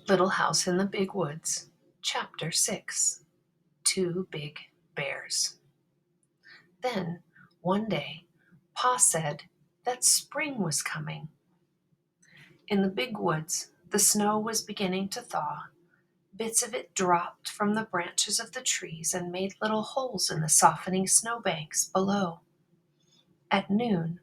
Little House in the Big Woods, Chapter 6. Two Big Bears. Then, one day, Pa said that spring was coming. In the big woods, the snow was beginning to thaw. Bits of it dropped from the branches of the trees and made little holes in the softening snowbanks below. At noon,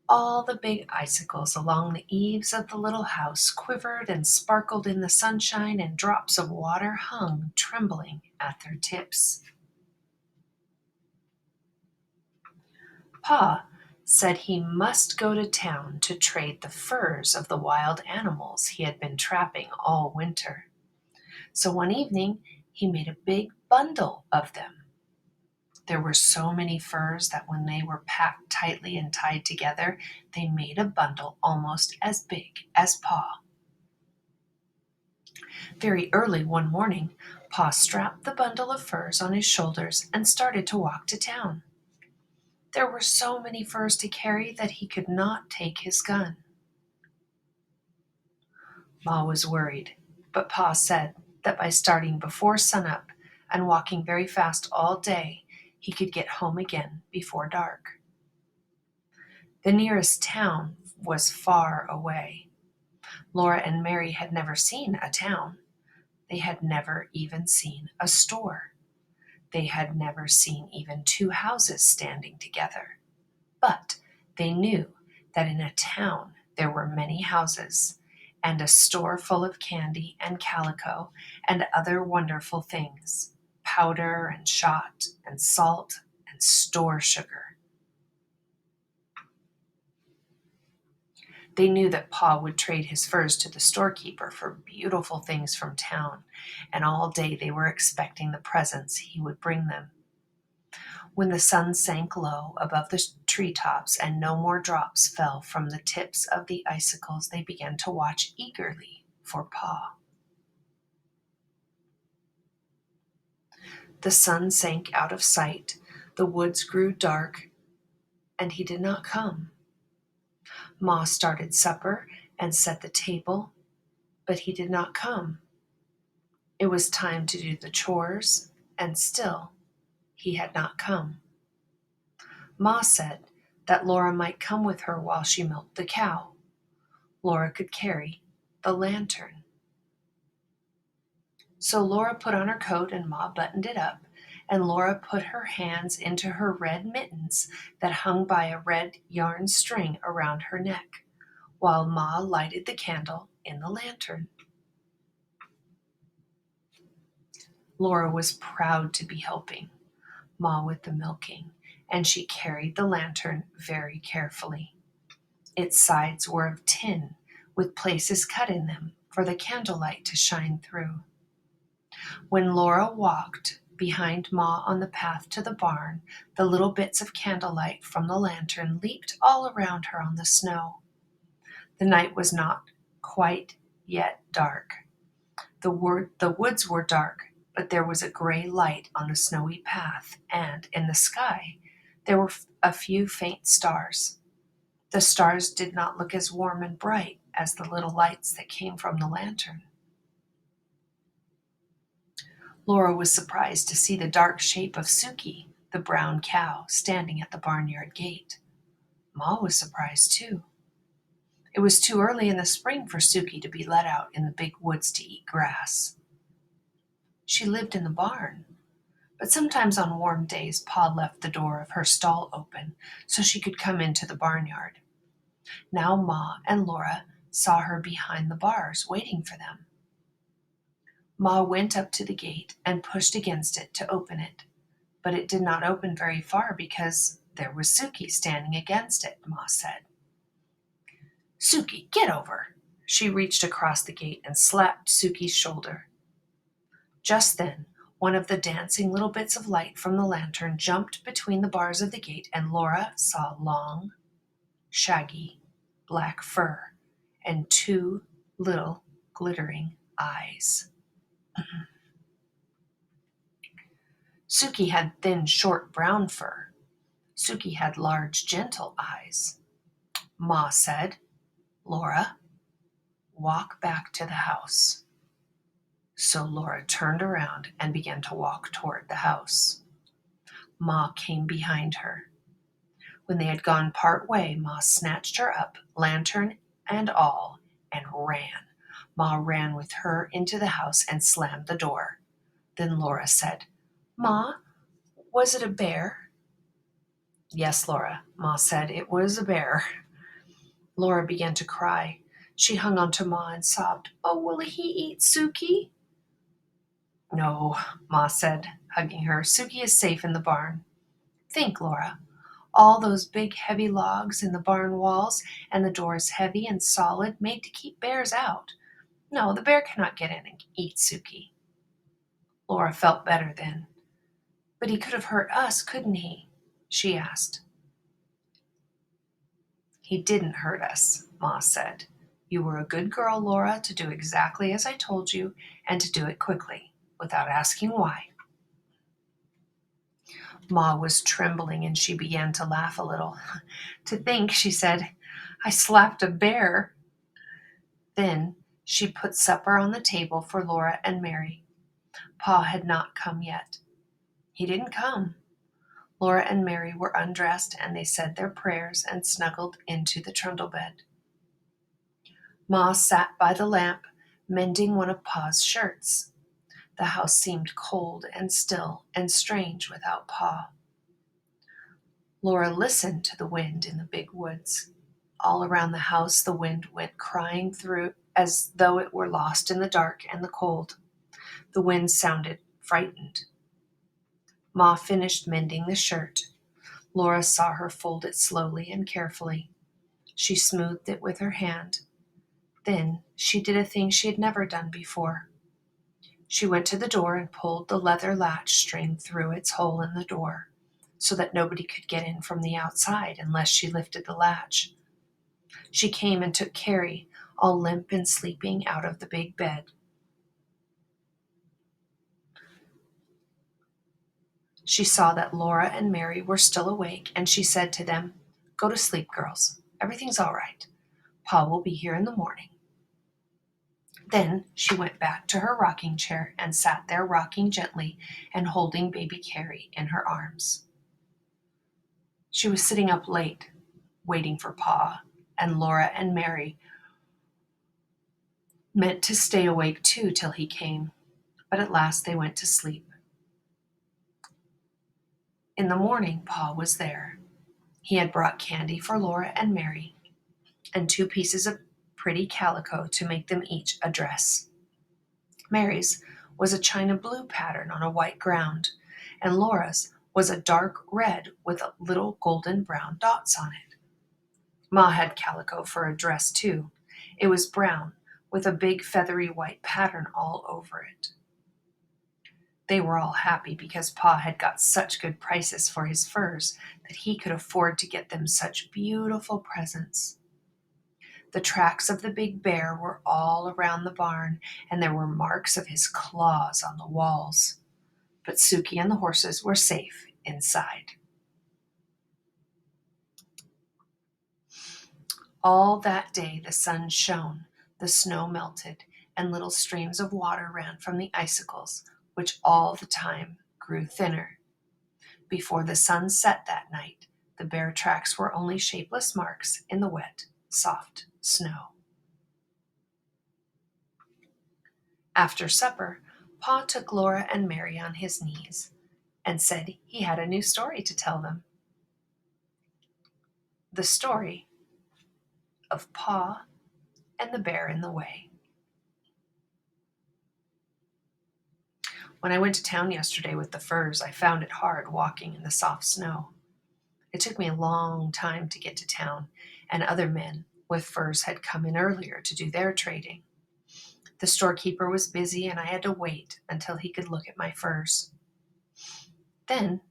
all the big icicles along the eaves of the little house quivered and sparkled in the sunshine, and drops of water hung trembling at their tips. Pa said he must go to town to trade the furs of the wild animals he had been trapping all winter. So one evening, he made a big bundle of them. There were so many furs that when they were packed tightly and tied together, they made a bundle almost as big as Pa. Very early one morning, Pa strapped the bundle of furs on his shoulders and started to walk to town. There were so many furs to carry that he could not take his gun. Ma was worried, but Pa said that by starting before sunup and walking very fast all day, he could get home again before dark. The nearest town was far away. Laura and Mary had never seen a town. They had never even seen a store. They had never seen even two houses standing together. But they knew that in a town there were many houses, and a store full of candy and calico and other wonderful things, powder and shot and salt and store sugar. They knew that Pa would trade his furs to the storekeeper for beautiful things from town, and all day they were expecting the presents he would bring them. When the sun sank low above the treetops and no more drops fell from the tips of the icicles, they began to watch eagerly for Pa. The sun sank out of sight, the woods grew dark, and he did not come. Ma started supper and set the table, but he did not come. It was time to do the chores, and still he had not come. Ma said that Laura might come with her while she milked the cow. Laura could carry the lantern. So Laura put on her coat and Ma buttoned it up, and Laura put her hands into her red mittens that hung by a red yarn string around her neck, while Ma lighted the candle in the lantern. Laura was proud to be helping Ma with the milking, and she carried the lantern very carefully. Its sides were of tin, with places cut in them for the candlelight to shine through. When Laura walked behind Ma on the path to the barn, the little bits of candlelight from the lantern leaped all around her on the snow. The night was not quite yet dark. The woods were dark, but there was a gray light on the snowy path, and in the sky there were a few faint stars. The stars did not look as warm and bright as the little lights that came from the lantern. Laura was surprised to see the dark shape of Suki, the brown cow, standing at the barnyard gate. Ma was surprised too. It was too early in the spring for Suki to be let out in the big woods to eat grass. She lived in the barn, but sometimes on warm days Pa left the door of her stall open so she could come into the barnyard. Now Ma and Laura saw her behind the bars waiting for them. Ma went up to the gate and pushed against it to open it, but it did not open very far because there was Suki standing against it, Ma said. "Suki, get over!" She reached across the gate and slapped Suki's shoulder. Just then, one of the dancing little bits of light from the lantern jumped between the bars of the gate, and Laura saw long, shaggy, black fur and two little glittering eyes. Suki had thin, short brown fur. Suki had large, gentle eyes. Ma said, "Laura, walk back to the house." So Laura turned around and began to walk toward the house. Ma came behind her. When they had gone part way, Ma snatched her up, lantern and all, and ran. Ma ran with her into the house and slammed the door. Then Laura said, "Ma, was it a bear?" "Yes, Laura," Ma said, "it was a bear." Laura began to cry. She hung on to Ma and sobbed, "Oh, will he eat Suki?" "No," Ma said, hugging her. "Suki is safe in the barn. Think, Laura, all those big heavy logs in the barn walls, and the doors heavy and solid, made to keep bears out. No, the bear cannot get in and eat Suki." Laura felt better then. "But he could have hurt us, couldn't he?" she asked. "He didn't hurt us," Ma said. "You were a good girl, Laura, to do exactly as I told you, and to do it quickly, without asking why." Ma was trembling and she began to laugh a little. "To think," she said, "I slapped a bear." Then she put supper on the table for Laura and Mary. Pa had not come yet. He didn't come. Laura and Mary were undressed and they said their prayers and snuggled into the trundle bed. Ma sat by the lamp, mending one of Pa's shirts. The house seemed cold and still and strange without Pa. Laura listened to the wind in the big woods. All around the house the wind went crying through as though it were lost in the dark and the cold. The wind sounded frightened. Ma finished mending the shirt. Laura saw her fold it slowly and carefully. She smoothed it with her hand. Then she did a thing she had never done before. She went to the door and pulled the leather latch string through its hole in the door, so that nobody could get in from the outside unless she lifted the latch. She came and took Carrie, all limp and sleeping, out of the big bed. She saw that Laura and Mary were still awake, and she said to them, "Go to sleep, girls. Everything's all right. Pa will be here in the morning." Then she went back to her rocking chair and sat there rocking gently and holding baby Carrie in her arms. She was sitting up late, waiting for Pa, and Laura and Mary meant to stay awake too till he came, but at last they went to sleep. In the morning, Pa was there. He had brought candy for Laura and Mary, and 2 pieces of pretty calico to make them each a dress. Mary's was a china blue pattern on a white ground, and Laura's was a dark red with little golden brown dots on it. Ma had calico for a dress too. It was brown, with a big feathery white pattern all over it. They were all happy because Pa had got such good prices for his furs that he could afford to get them such beautiful presents. The tracks of the big bear were all around the barn, and there were marks of his claws on the walls. But Suki and the horses were safe inside. All that day the sun shone, the snow melted, and little streams of water ran from the icicles, which all the time grew thinner. Before the sun set that night, the bear tracks were only shapeless marks in the wet, soft snow. After supper, Pa took Laura and Mary on his knees and said he had a new story to tell them. The story of Pa and the Bear in the Way. When I went to town yesterday with the furs, I found it hard walking in the soft snow. It took me a long time to get to town, and other men with furs had come in earlier to do their trading. The storekeeper was busy, and I had to wait until he could look at my furs. Then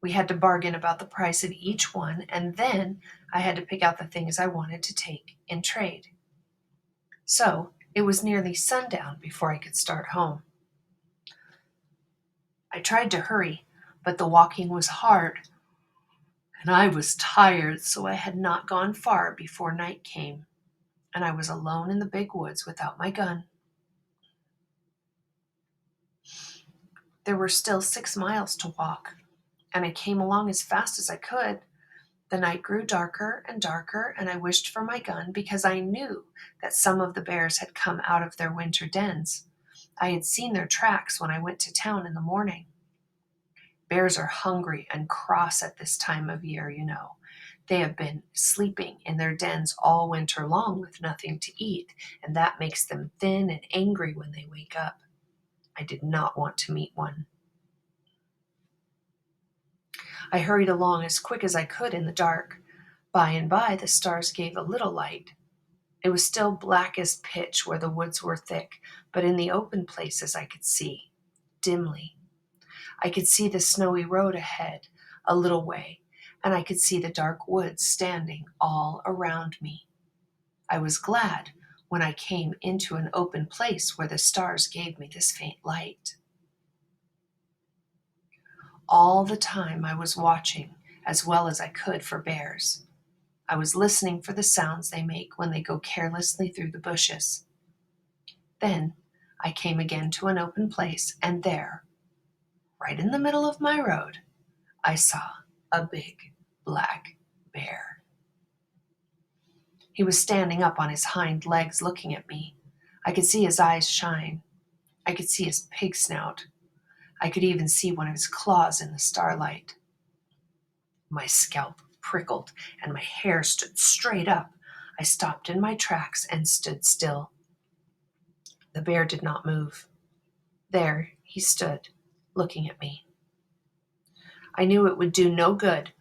we had to bargain about the price of each one, and then I had to pick out the things I wanted to take in trade. So it was nearly sundown before I could start home. I tried to hurry, but the walking was hard, and I was tired, so I had not gone far before night came, and I was alone in the big woods without my gun. There were still 6 miles to walk, and I came along as fast as I could. The night grew darker and darker, and I wished for my gun because I knew that some of the bears had come out of their winter dens. I had seen their tracks when I went to town in the morning. Bears are hungry and cross at this time of year, you know. They have been sleeping in their dens all winter long with nothing to eat, and that makes them thin and angry when they wake up. I did not want to meet one. I hurried along as quick as I could in the dark. By and by, the stars gave a little light. It was still black as pitch where the woods were thick, but in the open places I could see, dimly. I could see the snowy road ahead, a little way, and I could see the dark woods standing all around me. I was glad when I came into an open place where the stars gave me this faint light. All the time I was watching as well as I could for bears. I was listening for the sounds they make when they go carelessly through the bushes. Then I came again to an open place, and there, right in the middle of my road, I saw a big black bear. He was standing up on his hind legs looking at me. I could see his eyes shine. I could see his pig snout. I could even see one of his claws in the starlight. My scalp prickled and my hair stood straight up. I stopped in my tracks and stood still. The bear did not move. There he stood, looking at me. I knew it would do no good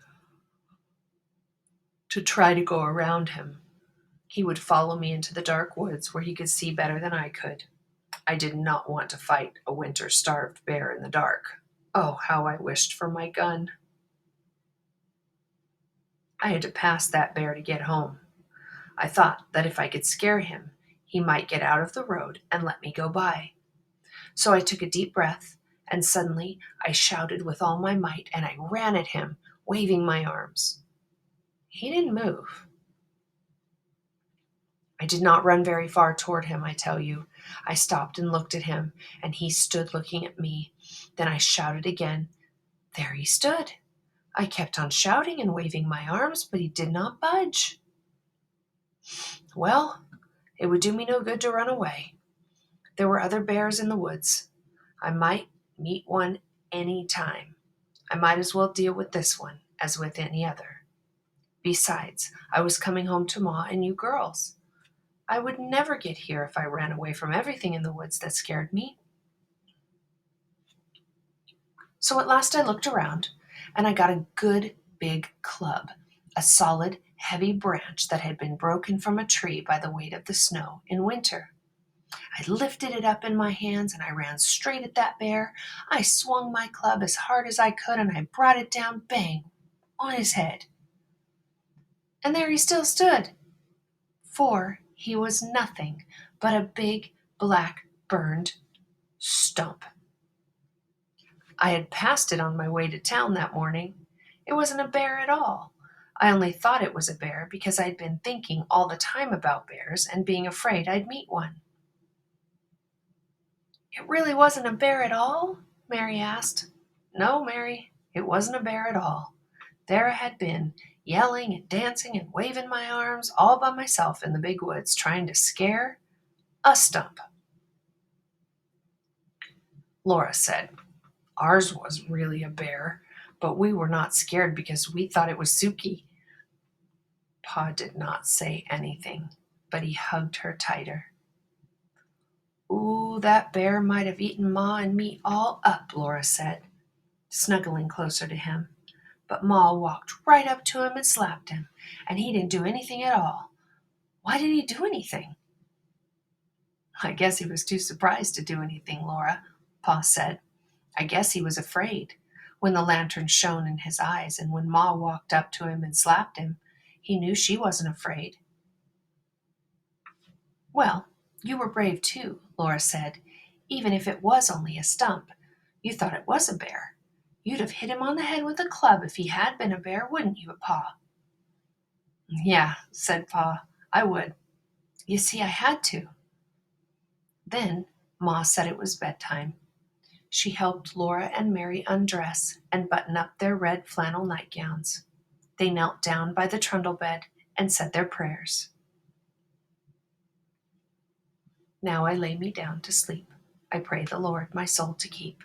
to try to go around him. He would follow me into the dark woods where he could see better than I could. I did not want to fight a winter-starved bear in the dark. Oh, how I wished for my gun. I had to pass that bear to get home. I thought that if I could scare him, he might get out of the road and let me go by. So I took a deep breath, and suddenly I shouted with all my might, and I ran at him, waving my arms. He didn't move. I did not run very far toward him, I tell you. I stopped and looked at him, and he stood looking at me. Then I shouted again. There he stood. I kept on shouting and waving my arms, but he did not budge. Well, it would do me no good to run away. There were other bears in the woods. I might meet one any time. I might as well deal with this one as with any other. Besides, I was coming home to Ma and you girls. I would never get here if I ran away from everything in the woods that scared me. So at last I looked around, and I got a good big club, a solid, heavy branch that had been broken from a tree by the weight of the snow in winter. I lifted it up in my hands, and I ran straight at that bear. I swung my club as hard as I could, and I brought it down, bang, on his head. And there he still stood, for he was nothing but a big, black, burned stump. I had passed it on my way to town that morning. It wasn't a bear at all. I only thought it was a bear because I'd been thinking all the time about bears and being afraid I'd meet one. It really wasn't a bear at all? Mary asked. No, Mary, it wasn't a bear at all. There I had been, yelling and dancing and waving my arms all by myself in the big woods, trying to scare a stump. Laura said, Ours was really a bear, but we were not scared because we thought it was Suki. Pa did not say anything, but he hugged her tighter. Ooh, that bear might have eaten Ma and me all up, Laura said, snuggling closer to him. But Ma walked right up to him and slapped him, and he didn't do anything at all. Why didn't he do anything? I guess he was too surprised to do anything, Laura, Pa said. I guess he was afraid. When the lantern shone in his eyes and when Ma walked up to him and slapped him, he knew she wasn't afraid. Well, you were brave too, Laura said. Even if it was only a stump, you thought it was a bear. You'd have hit him on the head with a club if he had been a bear, wouldn't you, Pa? Yeah, said Pa, I would. You see, I had to. Then Ma said it was bedtime. She helped Laura and Mary undress and button up their red flannel nightgowns. They knelt down by the trundle bed and said their prayers. Now I lay me down to sleep. I pray the Lord my soul to keep.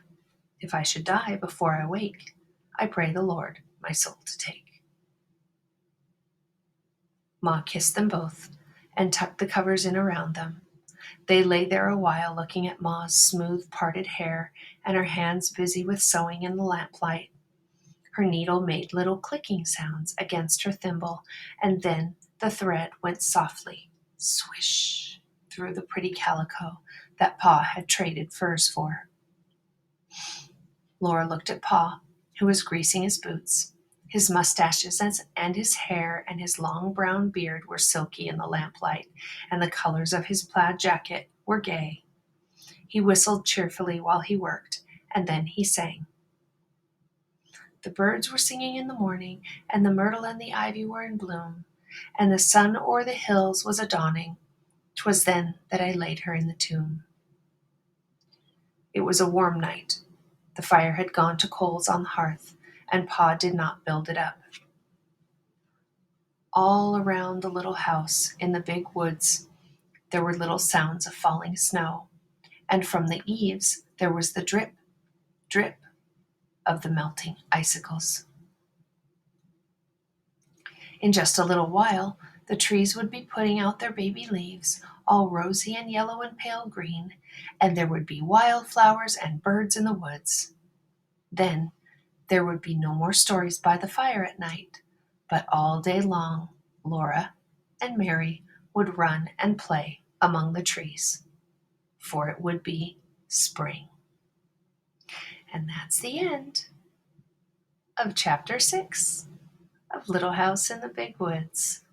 If I should die before I wake, I pray the Lord my soul to take. Ma kissed them both and tucked the covers in around them. They lay there a while looking at Ma's smooth parted hair and her hands busy with sewing in the lamplight. Her needle made little clicking sounds against her thimble, and then the thread went softly, swish, through the pretty calico that Pa had traded furs for. Laura looked at Pa, who was greasing his boots. His mustaches and his hair and his long brown beard were silky in the lamplight, and the colors of his plaid jacket were gay. He whistled cheerfully while he worked, and then he sang. The birds were singing in the morning, and the myrtle and the ivy were in bloom, and the sun o'er the hills was a-dawning. 'Twas then that I laid her in the tomb. It was a warm night. The fire had gone to coals on the hearth, and Pa did not build it up. All around the little house in the big woods, there were little sounds of falling snow, and from the eaves there was the drip, drip of the melting icicles. In just a little while, the trees would be putting out their baby leaves, all rosy and yellow and pale green, and there would be wildflowers and birds in the woods. Then there would be no more stories by the fire at night, but all day long Laura and Mary would run and play among the trees, for it would be spring. And that's the end of Chapter 6 of Little House in the Big Woods.